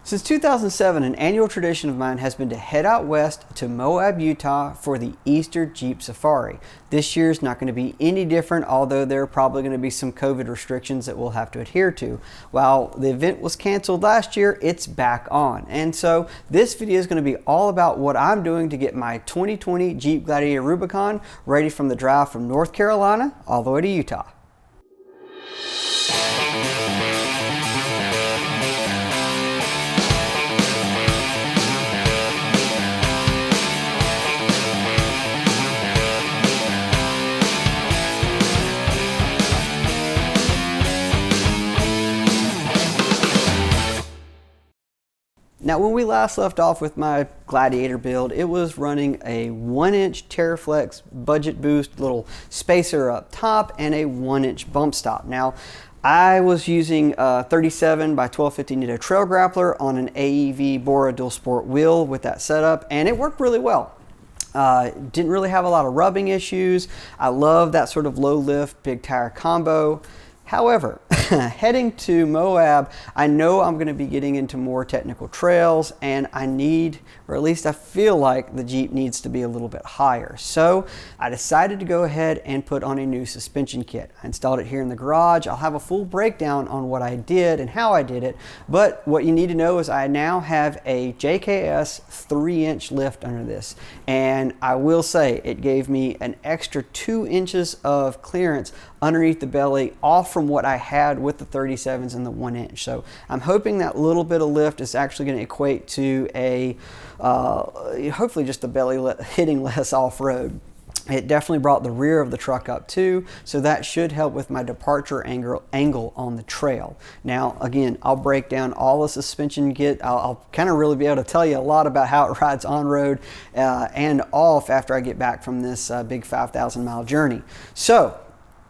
Since 2007, an annual tradition of mine has been to head out west to Moab, Utah for the Easter Jeep Safari. This year's not going to be any different, although there are probably going to be some COVID restrictions that we'll have to adhere to. While the event was canceled last year, it's back on. And so this video is going to be all about what I'm doing to get my 2020 Jeep Gladiator Rubicon ready from the drive from North Carolina all the way to Utah. Now, when we last left off with my Gladiator build, it was running a 1-inch TerraFlex budget boost little spacer up top and a 1-inch bump stop. Now, I was using a 37 by 1250 Nitro Trail Grappler on an AEV Bora dual sport wheel with that setup, and it worked really well. Didn't really have a lot of rubbing issues. I love that sort of low lift, big tire combo. However, heading to Moab, I know I'm going to be getting into more technical trails, and I need, or at least I feel like the Jeep needs to be a little bit higher. So I decided to go ahead and put on a new suspension kit. I installed it here in the garage. I'll have a full breakdown on what I did and how I did it, but what you need to know is I now have a JKS 3-inch lift under this, and I will say it gave me an extra 2 inches of clearance underneath the belly off from what I had with the 37s and the 1-inch. So I'm hoping that little bit of lift is actually going to equate to a hopefully just the belly hitting less off-road. It definitely brought the rear of the truck up too, so that should help with my departure angle on the trail. Now, again, I'll break down all the suspension kit. I'll kind of really be able to tell you a lot about how it rides on road and off after I get back from this big 5,000 mile journey. So,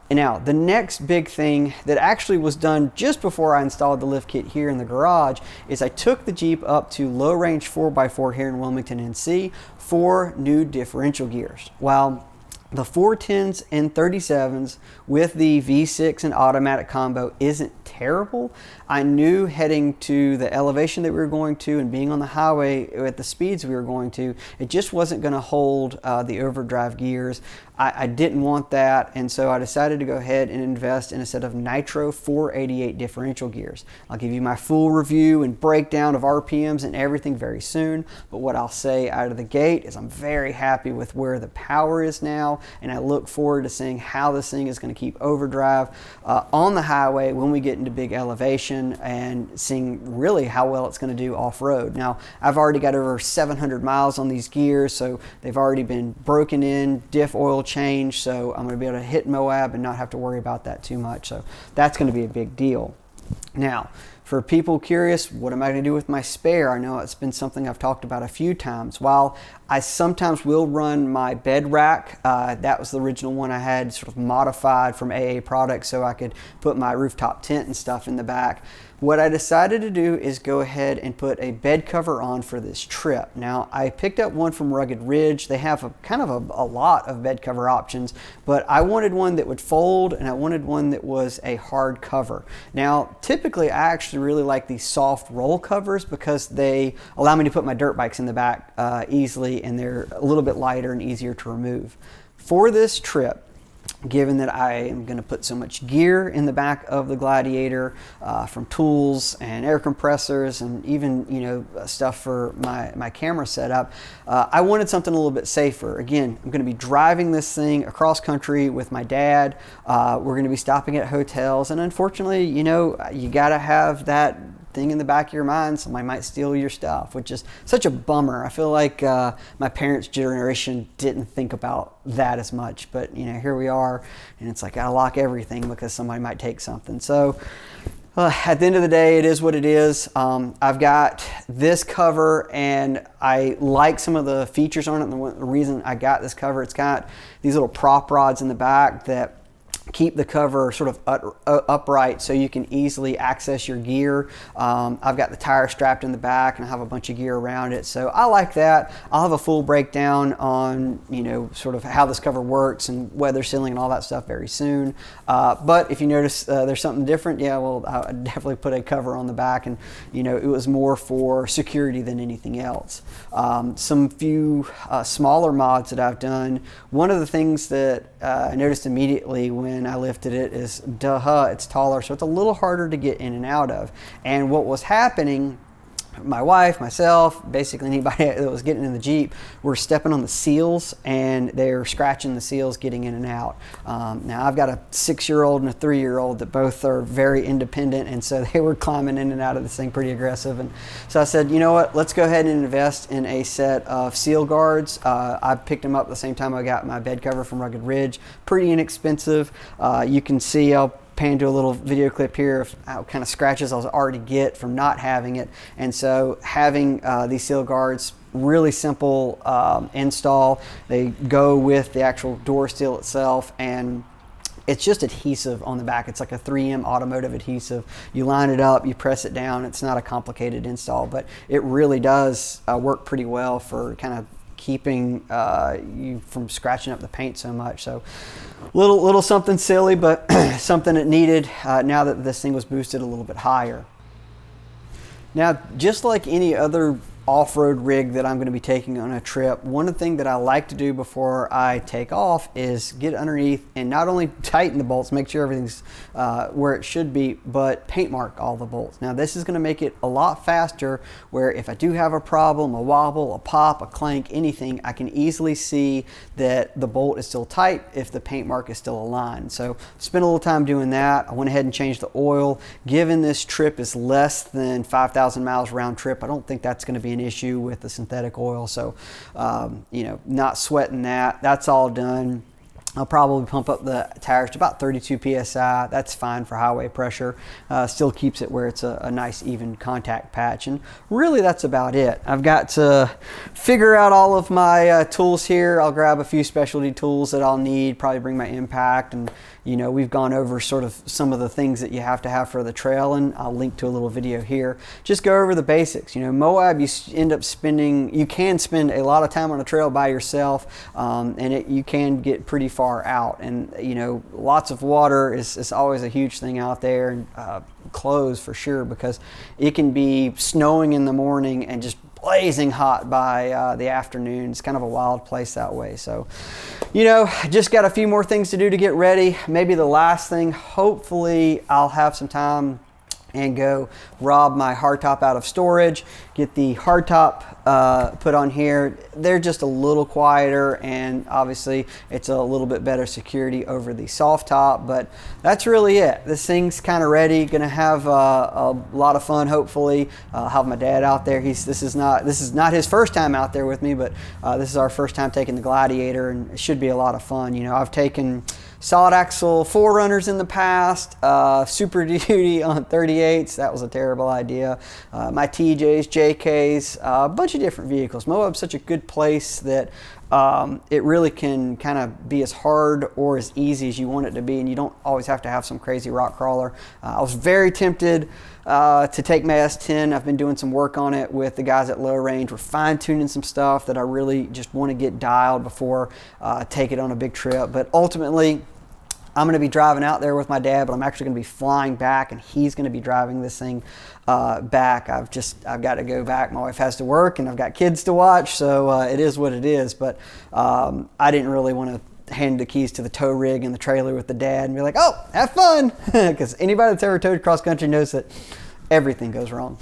now, the next big thing that actually was done just before I installed the lift kit here in the garage is I took the Jeep up to low range 4x4 here in Wilmington, NC for new differential gears. While the 410s and 37s with the V6 and automatic combo isn't terrible, I knew heading to the elevation that we were going to and being on the highway at the speeds we were going to, it just wasn't going to hold the overdrive gears. I didn't want that, and so I decided to go ahead and invest in a set of Nitro 488 differential gears. I'll give you my full review and breakdown of RPMs and everything very soon, but what I'll say out of the gate is I'm very happy with where the power is now, and I look forward to seeing how this thing is going to keep overdrive on the highway when we get into big elevation, and seeing really how well it's going to do off-road. Now, I've already got over 700 miles on these gears, so they've already been broken in, diff oil change, so I'm going to be able to hit Moab and not have to worry about that too much. So that's going to be a big deal. Now, for people curious, what am I going to do with my spare? I know it's been something I've talked about a few times. While I sometimes will run my bed rack, that was the original one I had sort of modified from AA Products so I could put my rooftop tent and stuff in the back. What I decided to do is go ahead and put a bed cover on for this trip. Now, I picked up one from Rugged Ridge. They have a lot of bed cover options, but I wanted one that would fold, and I wanted one that was a hard cover. Now, typically I actually really like these soft roll covers because they allow me to put my dirt bikes in the back easily, and they're a little bit lighter and easier to remove. For this trip, given that I am going to put so much gear in the back of the Gladiator, from tools and air compressors and even stuff for my camera setup, I wanted something a little bit safer. Again, I'm going to be driving this thing across country with my dad. We're going to be stopping at hotels, and unfortunately, you got to have that thing in the back of your mind, somebody might steal your stuff, which is such a bummer. I feel like my parents' generation didn't think about that as much, but here we are, and it's like I gotta lock everything because somebody might take something. So at the end of the day, it is what it is. I've got this cover, and I like some of the features on it. And the reason I got this cover, it's got these little prop rods in the back that keep the cover sort of upright so you can easily access your gear. I've got the tire strapped in the back and I have a bunch of gear around it, so I like that. I'll have a full breakdown on, you know, sort of how this cover works and weather sealing and all that stuff very soon. But if you notice there's something different, yeah, well, I definitely put a cover on the back, and you know, it was more for security than anything else. Some few smaller mods that I've done. One of the things that I noticed immediately when I lifted it is, it's taller, so it's a little harder to get in and out of. And what was happening, my wife, myself, basically anybody that was getting in the Jeep, were stepping on the seals and they're scratching the seals getting in and out. Now I've got a 6-year-old and a 3-year-old that both are very independent, and so they were climbing in and out of this thing pretty aggressive. And so I said, you know what, let's go ahead and invest in a set of seal guards. I picked them up the same time I got my bed cover from Rugged Ridge. Pretty inexpensive. You can see, I'll pan to a little video clip here of how kind of scratches I was already get from not having it. And so having these seal guards, really simple install. They go with the actual door seal itself, and it's just adhesive on the back. It's like a 3M automotive adhesive. You line it up, you press it down. It's not a complicated install, but it really does work pretty well for kind of keeping you from scratching up the paint so much. So little something silly, but something that needed now that this thing was boosted a little bit higher. Now, just like any other off-road rig that I'm going to be taking on a trip, one of the things that I like to do before I take off is get underneath and not only tighten the bolts, make sure everything's where it should be, but paint mark all the bolts. Now this is going to make it a lot faster, where if I do have a problem, a wobble, a pop, a clank, anything, I can easily see that the bolt is still tight if the paint mark is still aligned. So spent a little time doing that. I went ahead and changed the oil. Given this trip is less than 5,000 miles round trip, I don't think that's going to be an issue with the synthetic oil. So you know, not sweating that. That's all done. I'll probably pump up the tires to about 32 psi. That's fine for highway pressure. Still keeps it where it's a nice even contact patch, and really that's about it. I've got to figure out all of my tools here. I'll grab a few specialty tools that I'll need, probably bring my impact, and you know, we've gone over sort of some of the things that you have to have for the trail, and I'll link to a little video here. Just go over the basics. You know, Moab, you can spend a lot of time on a trail by yourself, and you can get pretty far out. And you know, lots of water is always a huge thing out there, and clothes for sure, because it can be snowing in the morning and just blazing hot by the afternoon. It's kind of a wild place that way. So, you know, just got a few more things to do to get ready. Maybe the last thing, hopefully I'll have some time and go rob my hardtop out of storage, get the hardtop put on here. They're just a little quieter, and obviously it's a little bit better security over the soft top, but that's really it. This thing's kind of ready. Gonna have a lot of fun, hopefully. I'll have my dad out there. This is not his first time out there with me, but this is our first time taking the Gladiator, and it should be a lot of fun. You know, I've taken solid axle 4Runners in the past, Super Duty on 38s. That was a terrible idea. My TJs, JKs, a bunch of different vehicles. Moab's such a good place that it really can kind of be as hard or as easy as you want it to be, and you don't always have to have some crazy rock crawler. I was very tempted to take my S10. I've been doing some work on it with the guys at Low Range. We're fine-tuning some stuff that I really just want to get dialed before take it on a big trip. But ultimately, I'm going to be driving out there with my dad, but I'm actually going to be flying back, and he's going to be driving this thing back. I've got to go back. My wife has to work, and I've got kids to watch, so it is what it is. But I didn't really want to hand the keys to the tow rig and the trailer with the dad and be like, oh, have fun, because anybody that's ever towed cross country knows that everything goes wrong.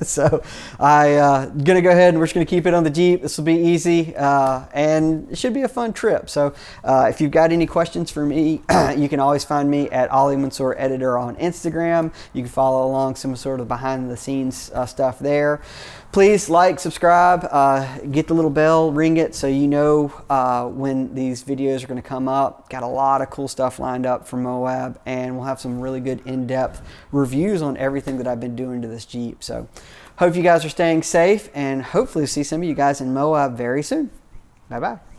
So I'm gonna go ahead and we're just gonna keep it on the Jeep. This will be easy, and it should be a fun trip. So if you've got any questions for me, you can always find me at Ollie Mansour Editor on Instagram. You can follow along some sort of behind the scenes stuff there. Please like, subscribe, get the little bell, ring it so you know when these videos are going to come up. Got a lot of cool stuff lined up for Moab, and we'll have some really good in-depth reviews on everything that I've been doing to this Jeep. So hope you guys are staying safe, and hopefully see some of you guys in Moab very soon. Bye-bye.